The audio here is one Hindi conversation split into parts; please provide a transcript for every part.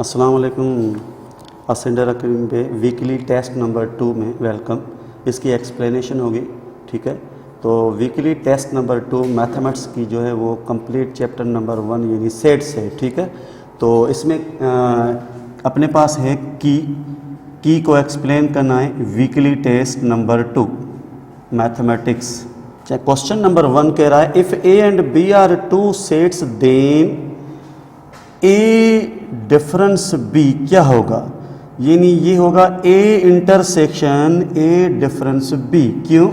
अस्सलाम वालेकुम। असेंडर अकरीम पे वीकली टेस्ट नंबर 2 में वेलकम। इसकी एक्सप्लेनेशन होगी, ठीक है। तो वीकली टेस्ट नंबर 2 मैथमेटिक्स की जो है वो कंप्लीट चैप्टर नंबर 1 यानी सेट से, ठीक है। तो इसमें अपने पास है की को एक्सप्लेन करना है weekly test number 2 mathematics. Question number 1 कह रहा है if A and B are two sets then A difference B क्या होगा, यानी ये होगा A intersection A difference B. क्यों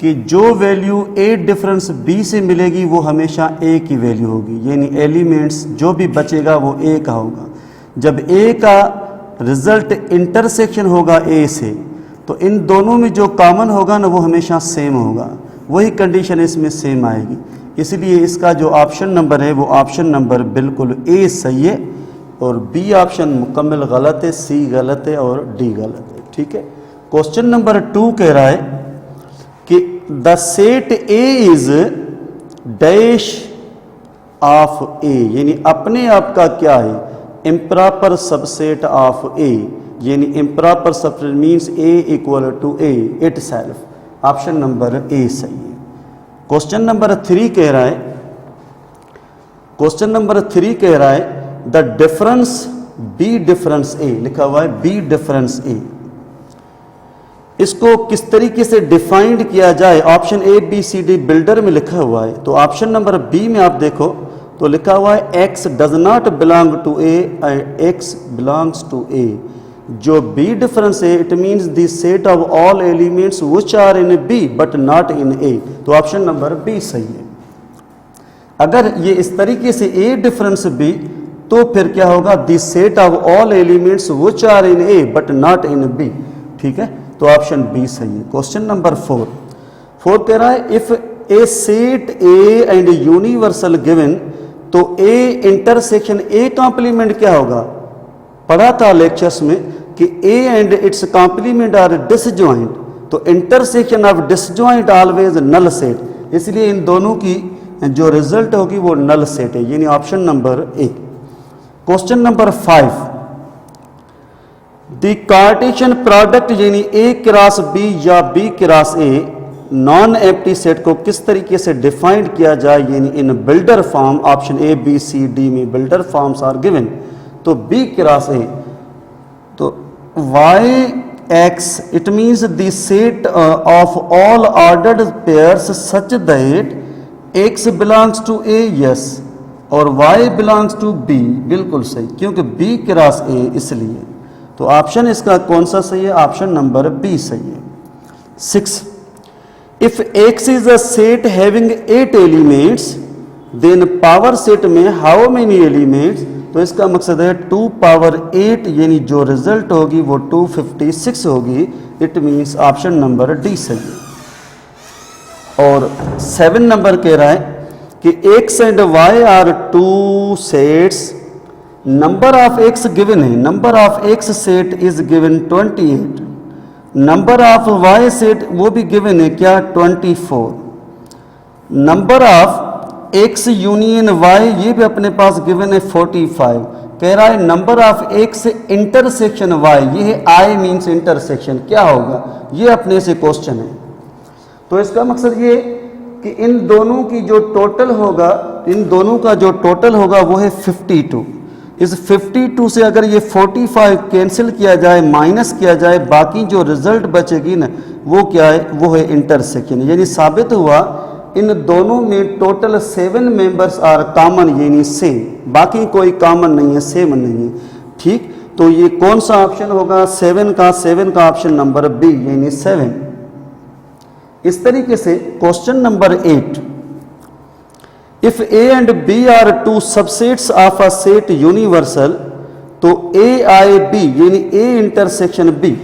कि जो वैल्यू ए डिफरेंस बी से मिलेगी वो हमेशा ए की वैल्यू होगी, यानी एलिमेंट्स जो भी बचेगा वो ए का होगा। जब ए का रिजल्ट इंटरसेक्शन होगा ए से, तो इन दोनों में जो कॉमन होगा ना वो हमेशा सेम होगा, वही कंडीशन इसमें सेम आएगी। इसलिए इसका जो ऑप्शन नंबर है वो ऑप्शन नंबर बिल्कुल ए सही है और बी ऑप्शन मुकम्मल गलत है, सी गलत है और डी गलत है, ठीक है। क्वेश्चन नंबर 2 कह रहा है कि the set A is dash of A, यानी अपने आप का क्या है, इम्प्रॉपर सबसेट ऑफ ए, यानी improper subset means A equal to A itself. Option number A सही है। क्वेश्चन नंबर 3 कह रहा है, क्वेश्चन नंबर 3 कह रहा है द डिफरेंस बी डिफरेंस ए, लिखा हुआ है बी डिफरेंस ए। इसको किस तरीके से डिफाइंड किया जाए, option A B C D builder में लिखा हुआ है। तो ऑप्शन नंबर बी में आप देखो तो लिखा हुआ है X does not belong to A and X belongs to A. जो बी डिफरेंस है it means the set of all elements which are in B but not in A. तो ऑप्शन नंबर बी सही है। अगर ये इस तरीके से ए डिफरेंस बी, तो फिर क्या होगा, the set of all elements which are in A but not in B, ठीक है। तो ऑप्शन बी सही है। क्वेश्चन नंबर 4 कह रहा है if A set A and universal given, तो ए इंटरसेक्शन ए कॉम्प्लीमेंट क्या होगा, पढ़ा था लेक्चर्स में कि A and its complement are disjoint. तो intersection of disjoint always null set, इसलिए इन दोनों की जो रिजल्ट होगी वो नल सेट है, यानी option number A. Question number 5 the Cartesian product यानी ए क्रॉस बी या B cross A non empty set को किस तरीके से डिफाइंड किया जाए, यानी in builder form. Option A B C D में बिल्डर फॉर्म्स आर गिवन। तो बी क्रॉस ए, तो Y X it means the set of all ordered pairs such that x belongs to A, yes, और y बिलोंग्स टू b, बिल्कुल सही, क्योंकि b क्रॉस a इसलिए। तो ऑप्शन इसका कौन सा सही है, ऑप्शन नंबर b सही है। 6 if x is a set having 8 elements then power set में हाउ मेनी एलिमेंट्स। तो इसका मकसद है 2 पावर 8, यानी जो रिजल्ट होगी वो 256 होगी। It means option number D सही है। और 7 नंबर कह रहा है कि x and y are two sets, number of x given है, number of x set is given 28, number of y set वो भी गिवन है क्या, 24, number of x union y ये भी अपने पास गिवन है 45। कह रहा है number of x intersection y, ये है I मीन्स इंटरसेक्शन, क्या होगा, ये अपने से क्वेश्चन है। तो इसका मकसद ये कि इन दोनों की जो टोटल होगा, इन दोनों का जो टोटल होगा वो है 52। इस 52 से अगर ये 45 कैंसिल किया जाए, माइनस किया जाए, बाकी जो रिजल्ट बचेगी ना वो क्या है, वो है इंटरसेक्शन। यानी साबित हुआ इन दोनों में टोटल 7 मेंबर्स आर कॉमन, यानी सेम, बाकी कोई कॉमन नहीं है, सेम नहीं है, ठीक। तो ये कौन सा ऑप्शन होगा, 7 का ऑप्शन नंबर बी, यानी 7। इस तरीके से question number 8 if A and B are two subsets of a set universal, तो ए आई बी यानी A intersection B,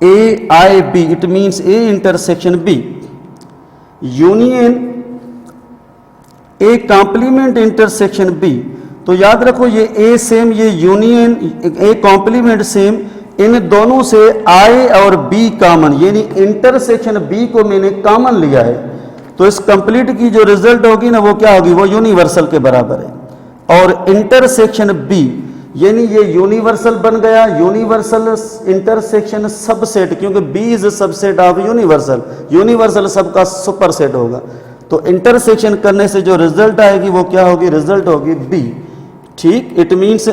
A I B it means A intersection B union A complement intersection B. तो याद रखो ये ए सेम, ये यूनियन ए कॉम्प्लीमेंट सेम, इन दोनों से I और B कॉमन, यानी इंटरसेक्शन B को मैंने कॉमन लिया है। तो इस कंप्लीट की जो रिजल्ट होगी ना वो क्या होगी, वो यूनिवर्सल के बराबर है। और इंटरसेक्शन B यानी ये यूनिवर्सल बन गया, यूनिवर्सल इंटरसेक्शन सबसेट, क्योंकि B is subset of universal, universal सबका सुपर सेट होगा। तो इंटरसेक्शन करने से जो रिजल्ट आएगी वो क्या होगी, रिजल्ट होगी बी। ठीक, इट मीन्स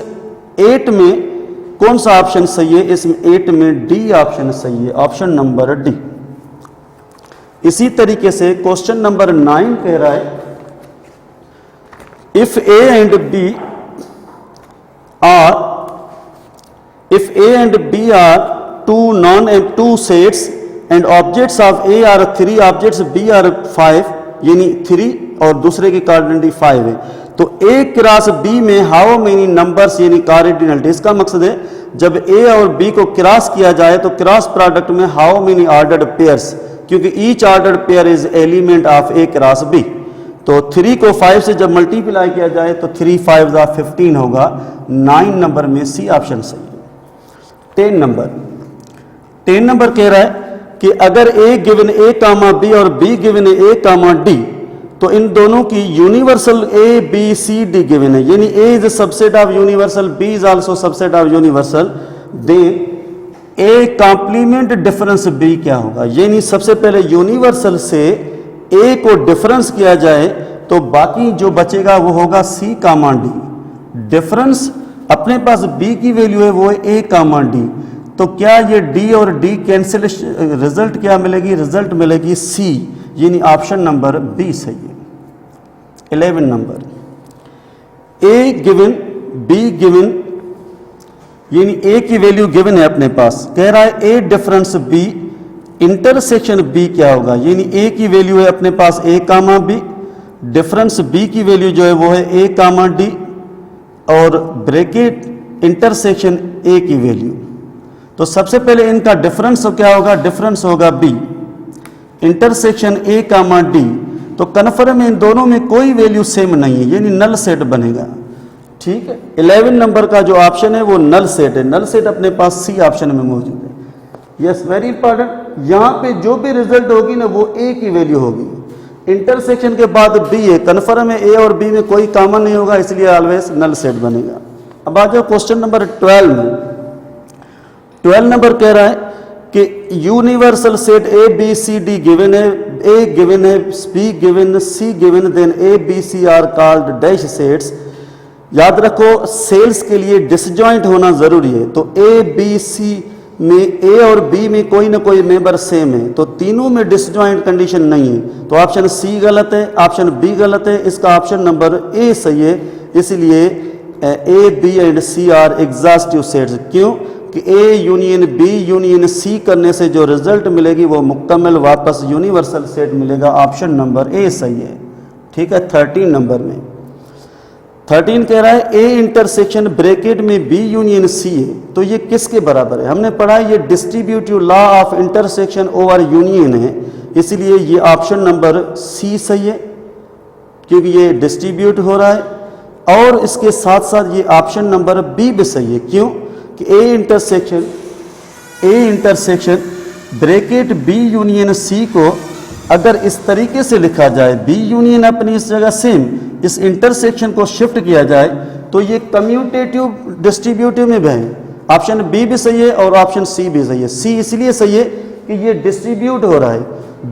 8 में कौन सा ऑप्शन सही है, इसमें 8 में डी ऑप्शन सही है, ऑप्शन नंबर डी। इसी तरीके से क्वेश्चन नंबर 9 कह रहा है if A and B are, if A and B are two sets and objects of A are 3, objects B are 5, यानी 3 और दूसरे की कार्डिनलिटी 5 है, तो A क्रॉस B में हाउ मेनी नंबर्स यानी कार्डिनलिटी, इसका मकसद है जब A और B को क्रॉस किया जाए तो क्रॉस प्रोडक्ट में हाउ मेनी ऑर्डर्ड पेयर्स, क्योंकि each ordered pair is element of A cross B। तो 3 को 5 से जब मल्टीप्लाई किया जाए तो 3 5 15 होगा। 9 नंबर में सी ऑप्शन सही है। 10 नंबर कह रहा है कि अगर A given A comma B और B given A comma D, तो इन दोनों की universal A B C D given है, यानी A is subset of universal, B is also subset of universal, then A complement difference B क्या होगा, यानी सबसे पहले यूनिवर्सल से ए को डिफरेंस किया जाए तो बाकी जो बचेगा वो होगा सी कामा डी। डिफरेंस अपने पास बी की वैल्यू है वो है ए कामा डी, तो क्या ये डी और डी कैंसिल, रिजल्ट क्या मिलेगी, रिजल्ट मिलेगी सी, यानी ऑप्शन नंबर बी सही है। 11 number A given be given, यानी ए की वैल्यू गिवन है अपने पास, कह रहा है ए डिफरेंस बी इंटरसेक्शन बी क्या होगा, यानी ए की वैल्यू है अपने पास ए कामा बी, डिफरेंस बी की वैल्यू जो है वो है ए कामा डी, और ब्रैकेट इंटरसेक्शन ए की वैल्यू। तो सबसे पहले इनका डिफरेंस क्या होगा, डिफरेंस होगा B, intersection A comma D, तो कन्फर्म इन दोनों में कोई वैल्यू सेम नहीं है, यानी नल सेट बनेगा। ठीक है, 11 नंबर का जो ऑप्शन है वो नल सेट है, नल सेट अपने पास सी ऑप्शन में मौजूद है। यस, वेरी इंपॉर्टेंट, यहां पे जो भी रिजल्ट होगी ना वो ए की वैल्यू होगी, इंटरसेक्शन के बाद बी है, कन्फर्म है ए और बी में कोई कॉमन नहीं होगा, इसलिए ऑलवेज नल सेट बनेगा। अब आ जाओ क्वेश्चन नंबर 12 में। 12 नंबर कह रहा है कि universal set A B C D given है, ए गिवन है, B given, C given, then A B C are called dash sets. याद रखो सेल्स के लिए डिसजॉइंट होना जरूरी है, तो ए बी सी में ए और बी में कोई ना कोई मेंबर सेम है, तो तीनों में डिसजॉइंट कंडीशन नहीं है, तो ऑप्शन सी गलत है, ऑप्शन बी गलत है, इसका ऑप्शन नंबर ए सही है। इसलिए A B and C are exhaustive sets. क्यों कि A union B union C करने से जो रिजल्ट मिलेगी वो मुकम्मल वापस यूनिवर्सल सेट मिलेगा, ऑप्शन नंबर ए सही है। ठीक है, 13 नंबर में 13 कह रहा है ए इंटरसेक्शन ब्रैकेट में बी यूनियन सी है, तो ये किसके बराबर है, हमने पढ़ा ये distributive law of intersection over union है, इसलिए ये ऑप्शन नंबर सी सही है क्योंकि ये डिस्ट्रीब्यूट हो रहा है, और इसके साथ साथ ये ऑप्शन नंबर बी भी सही है। क्यों कि A intersection bracket B union C को अगर इस तरीके से लिखा जाए, बी यूनियन अपनी इस जगह सेम, इस इंटरसेक्शन को शिफ्ट किया जाए तो ये कम्यूटेटिव डिस्ट्रीब्यूटिव में भी है। ऑप्शन बी भी सही है और ऑप्शन सी भी सही है। सी इसलिए सही है कि ये डिस्ट्रीब्यूट हो रहा है,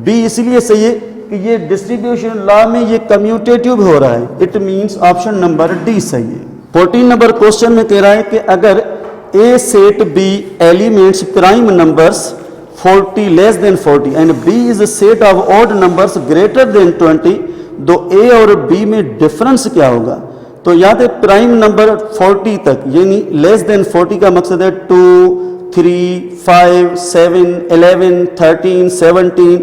बी इसलिए सही है कि ये डिस्ट्रीब्यूशन लॉ में ये कम्यूटेटिव हो रहा है, it means option number D सही है। 14 नंबर क्वेश्चन में कह रहा है कि अगर A set B elements prime numbers 40 less than 40 and B is a set of odd numbers greater than 20, दो ए और बी में डिफरेंस क्या होगा। तो याद है प्राइम नंबर 40 तक, यानी लेस देन 40 का मकसद है 2 3 5 7 11 13 17,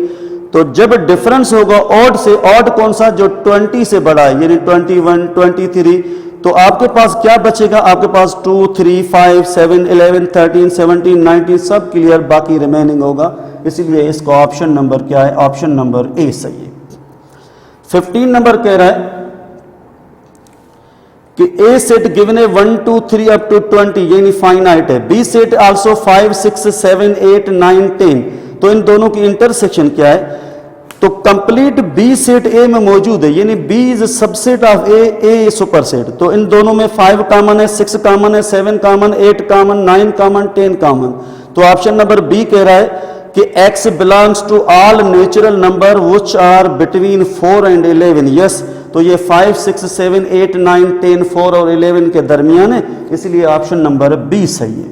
तो जब डिफरेंस होगा ऑड से, ऑड कौन सा जो 20 से बड़ा है, यानी 21 23, तो आपके पास क्या बचेगा, आपके पास 2 3 5 7 11 13 17 19 सब क्लियर, बाकी रिमेनिंग होगा, इसीलिए इसका ऑप्शन नंबर क्या है, ऑप्शन नंबर ए सही है। 15 नंबर कह रहा है कि ए सेट गिवन है 1 2 3 अप टू 20, यानी फाइनाइट है, बी सेट आल्सो 5 6 7 8 9 10, तो इन दोनों की इंटरसेक्शन क्या है, तो कंप्लीट बी सेट ए में मौजूद है, यानी B is subset of A, A super set. तो इन दोनों में 5 कॉमन है, 6 कॉमन है, 7 कॉमन, 8 कॉमन, 9 कॉमन, 10 कॉमन। तो ऑप्शन नंबर बी कह रहा है कि x belongs to all natural number which are between 4 and 11। Yes, तो ये 5, 6, 7, 8, 9, 10, 4 और 11 के दरमियान है, इसलिए ऑप्शन नंबर बी सही है।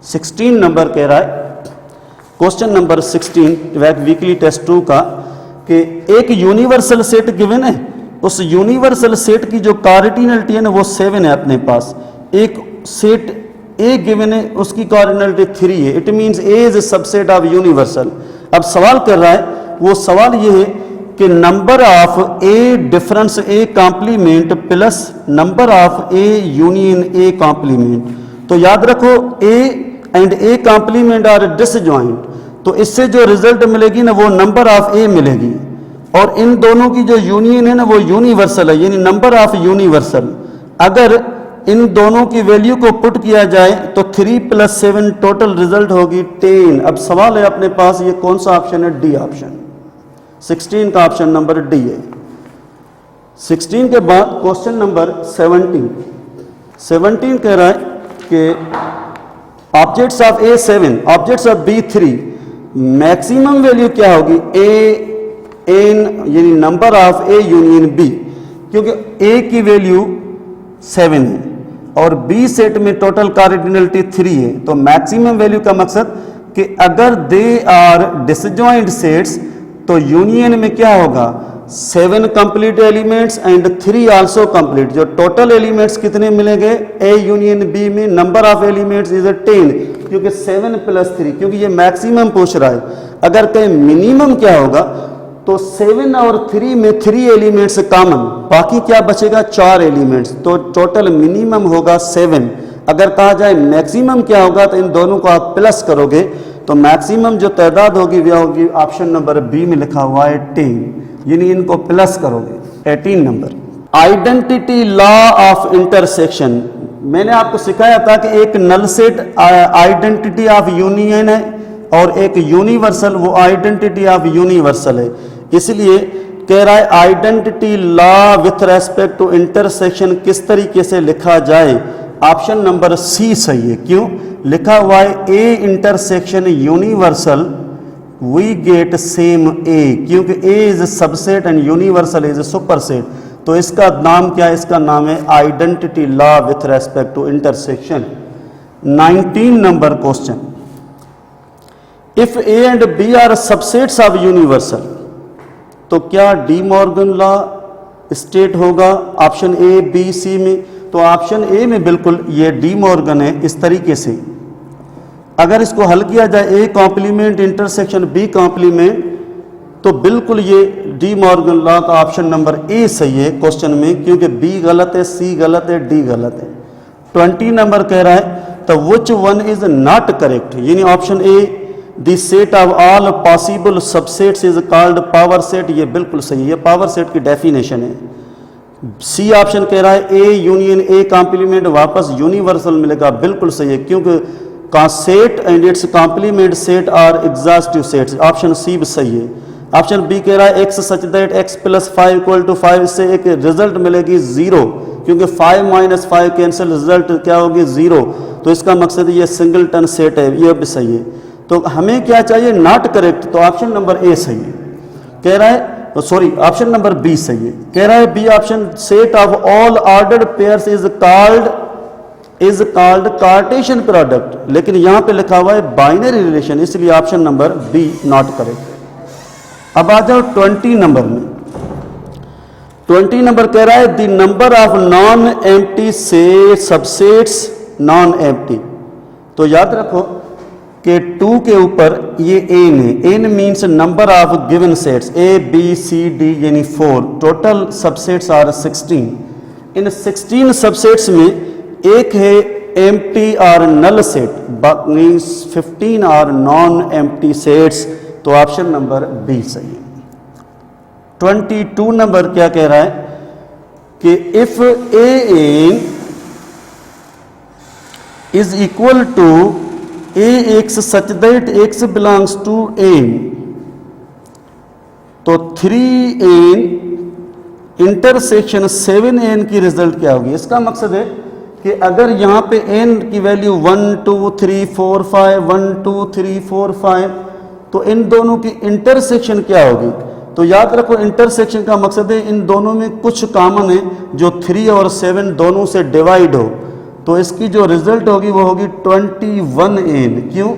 16 नंबर कह रहा है, क्वेश्चन नंबर 16 वीकली टेस्ट 2 का, कि एक यूनिवर्सल सेट गिवन है, उस यूनिवर्सल सेट की जो कार्डिनलिटी है ना वो 7 है अपने पास। एक सेट ए गिवन है, उसकी कार्डिनलिटी 3 है, it means A is subset of universal. अब सवाल कर रहा है, वो सवाल ये है कि number of A difference A complement plus number of A union A complement. तो याद रखो A and A complement are disjoint, तो इससे जो रिजल्ट मिलेगी ना वो नंबर ऑफ ए मिलेगी, और इन दोनों की जो यूनियन है ना वो यूनिवर्सल है, यानी नंबर ऑफ यूनिवर्सल। अगर इन दोनों की वैल्यू को पुट किया जाए तो 3 + 7 टोटल रिजल्ट होगी 10। अब सवाल है अपने पास ये कौन सा ऑप्शन है? D option. 16 का ऑप्शन नंबर डी है। 16 के बाद क्वेश्चन नंबर 17। 17 कह रहा है कि objects of A 7, objects of B 3, maximum value क्या होगी? ए एन, यानी number of A union B, क्योंकि ए की वैल्यू 7 है और बी सेट में टोटल कार्डिनलिटी 3 है। तो मैक्सिमम वैल्यू का मकसद कि अगर दे आर डिसजॉइंट सेट्स तो यूनियन में क्या होगा? 7 complete elements and 3 also complete. जो टोटल एलिमेंट्स कितने मिलेंगे ए यूनियन बी में? नंबर ऑफ एलिमेंट्स इज 10, क्योंकि 7 + 3, क्योंकि ये मैक्सिमम पूछ रहा है। अगर कहें मिनिमम क्या होगा तो 7 और 3 में 3 एलिमेंट्स कॉमन, बाकी क्या बचेगा? 4 एलिमेंट्स, तो टोटल मिनिमम होगा 7। अगर कहा जाए मैक्सिमम क्या होगा तो इन दोनों को आप प्लस करोगे तो मैक्सिमम जो तादाद होगी वह होगी ऑप्शन नंबर बी में लिखा हुआ है 10, यानी इनको प्लस करोगे। 18 number, identity law of intersection. मैंने आपको सिखाया था कि एक null set identity of union है और एक यूनिवर्सल वो आइडेंटिटी ऑफ यूनिवर्सल है, इसलिए कह रहा है identity law with respect to intersection किस तरीके से लिखा जाए? ऑप्शन नंबर सी सही है। क्यों? लिखा हुआ है A intersection universal we get same A, क्योंकि A is subset and universal is super set. तो इसका नाम क्या है? इसका नाम है identity law with respect to intersection. 19 number question, if A and B are subsets of universal तो क्या डी मॉर्गन लॉ स्टेट होगा ऑप्शन ए बी सी में? तो ऑप्शन ए में बिल्कुल ये डी मॉर्गन है। इस तरीके से अगर इसको हल किया जाए A complement intersection B complement, तो बिल्कुल ये डी मॉर्गन लॉ का ऑप्शन नंबर ए सही है क्वेश्चन में, क्योंकि बी गलत है, सी गलत है, डी गलत है। 20 नंबर कह रहा है तो which one is not correct, यानी option A the set of all possible subsets is called power set, ये बिल्कुल सही है, पावर सेट की डेफिनेशन है। सी ऑप्शन कह रहा है ए यूनियन ए कॉम्प्लीमेंट वापस यूनिवर्सल मिलेगा, बिल्कुल सही है, क्योंकि का set and its complement set are exhaustive sets, option C भी सही है। ऑप्शन बी कह रहा है एक्स सच दैट x + 5 = 5, इससे एक रिजल्ट मिलेगी 0, क्योंकि 5 - 5 कैंसिल, रिजल्ट क्या होगी? 0। तो इसका मकसद ये सिंगलटन सेट है, ये भी सही है। तो हमें क्या चाहिए? नॉट करेक्ट, तो ऑप्शन नंबर ए सही है। कह रहा है सॉरी ऑप्शन नंबर बी सही है। कह रहा है B option set of all ordered pairs is called Cartesian product, लेकिन यहां पे लिखा हुआ है बाइनरी रिलेशन, इसलिए option number B not correct. अब आ जाओ 20 नंबर में। 20 नंबर कह रहा है the number of non empty से सबसेट्स नॉन एम्प्टी। तो याद रखो कि 2 के ऊपर ये एन है, n means number of given sets A B C D यानी 4, टोटल सबसेट्स आर 16। इन 16 सबसेट्स में एक है एम्प्टी और नल सेट, बाकी 15 आर नॉन एम्प्टी सेट्स, तो ऑप्शन नंबर बी सही है। 22 नंबर क्या कह रहा है कि if A n is equal to A x such that x belongs to n, तो 3n इंटरसेक्शन 7n की रिजल्ट क्या होगी। इसका मकसद है कि अगर यहाँ पे n की वैल्यू 1 2 3 4 5 1 2 3 4 5 तो इन दोनों की इंटरसेक्शन क्या होगी। तो याद रखो इंटरसेक्शन का मकसद है इन दोनों में कुछ कॉमन है जो 3 और 7 दोनों से डिवाइड हो। तो इसकी जो रिजल्ट होगी वो होगी 21n। क्यों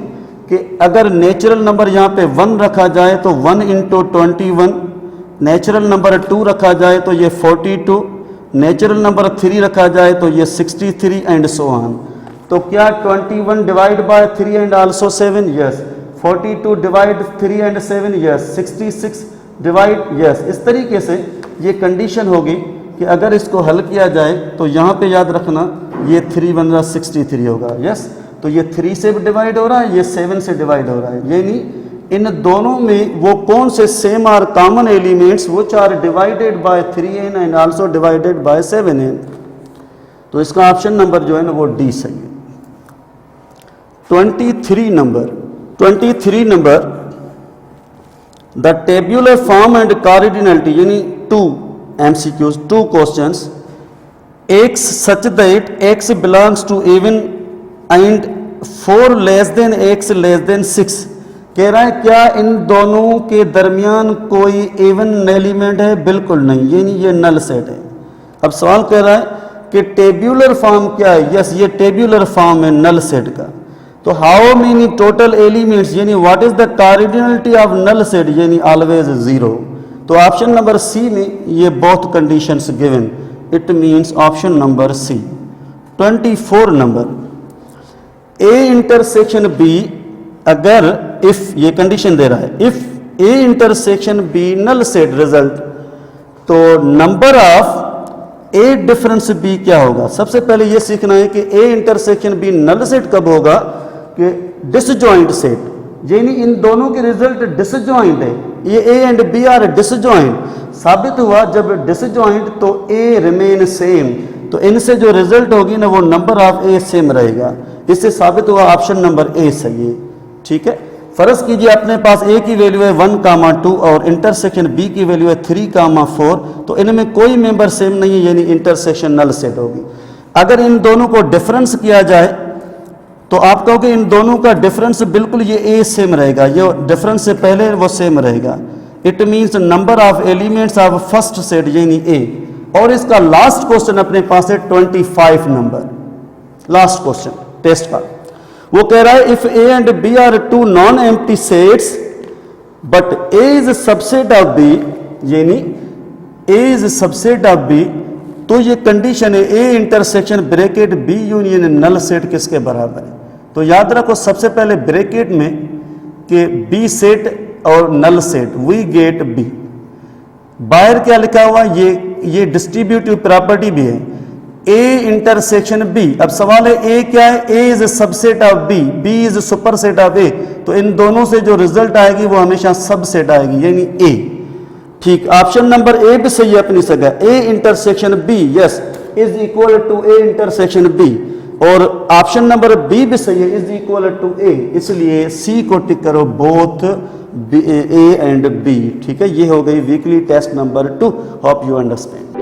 कि अगर नेचुरल नंबर यहाँ पे 1 रखा जाए तो 1 इंटू 21, नेचुरल नंबर 2 रखा जाए तो ये 42, नेचुरल नंबर 3 रखा जाए तो ये 63 एंड सो ऑन। तो क्या 21 divide by 3 and also 7, yes. 42 divide 3 and 7, yes. 66 divide, yes. इस तरीके से ये कंडीशन होगी कि अगर इसको हल किया जाए तो यहाँ पे याद रखना ये 3 बन रहा 63 होगा, यस। तो ये 3 से डिवाइड हो रहा है, ये 7 से डिवाइड हो रहा है, यानी इन दोनों में वो कौन से same are common elements which are divided by 3n and also divided by 7n। तो इसका ऑप्शन नंबर जो है ना वो डी सही है। 23 number the tabular form and cardinality यानी 2 MCQs 2 questions x such that x belongs to even and 4 less than x less than 6 कह रहा है क्या इन दोनों के दरमियान कोई इवन एलिमेंट है। बिल्कुल नहीं, यानी ये नल सेट है। अब सवाल कह रहा है कि टेब्यूलर फॉर्म क्या है। यस, ये टेब्यूलर फॉर्म है नल सेट का। तो हाउ मेनी टोटल एलिमेंट्स यानी what is the cardinality of null set यानी ऑलवेज 0। तो ऑप्शन नंबर सी में ये both conditions given, it means option number C. 24 number A intersection B, अगर इफ ये कंडीशन दे रहा है if A intersection B null set result, तो number of A difference B क्या होगा। सबसे पहले ये सीखना है कि A intersection B null set कब होगा कि डिसजॉइंट सेट, यानी इन दोनों के रिजल्ट डिसजॉइंट है। ये A and B are disjoint साबित हुआ जब डिसजॉइंट तो ए रिमेन सेम, तो इनसे जो रिजल्ट होगी ना वो नंबर ऑफ ए सेम रहेगा। इससे साबित हुआ ऑप्शन नंबर ए सही है। ठीक है, फर्ज कीजिए अपने पास ए की वैल्यू है 1, 2 और इंटरसेक्शन बी की वैल्यू है 3, 4, तो इनमें कोई मेंबर सेम नहीं है, यानी इंटरसेक्शन नल सेट होगी। अगर इन दोनों को डिफरेंस किया जाए तो आप कहोगे इन दोनों का डिफरेंस बिल्कुल ये ए सेम रहेगा, ये डिफरेंस से पहले वो सेम रहेगा। It means number of elements of first set यानी ए। और इसका लास्ट क्वेश्चन अपने पास है 25 नंबर, लास्ट क्वेश्चन टेस्ट का। वो कह रहा है if A and B are 2 non empty sets but A is subset of B, यानी A is subset of B, तो ये कंडीशन है A intersection bracket B union null set किसके बराबर है। तो याद रखो सबसे पहले ब्रैकेट में कि बी सेट और null set we get B. बाहर क्या लिखा हुआ ये डिस्ट्रीब्यूटिव प्रॉपर्टी भी है ए इंटरसेक्शन बी। अब सवाल है ए क्या है, A is subset of B, B is superset of A, तो इन दोनों से जो रिजल्ट आएगी वो हमेशा सबसेट आएगी यानी ए। ठीक, ऑप्शन नंबर ए भी सही है अपनी जगह, A intersection B yes is equal to A intersection B, और ऑप्शन नंबर बी भी सही है इज इक्वल टू ए, इसलिए सी को टिक करो बोथ ए एंड बी। ठीक है, ये हो गई weekly test number 2। Hope you understand.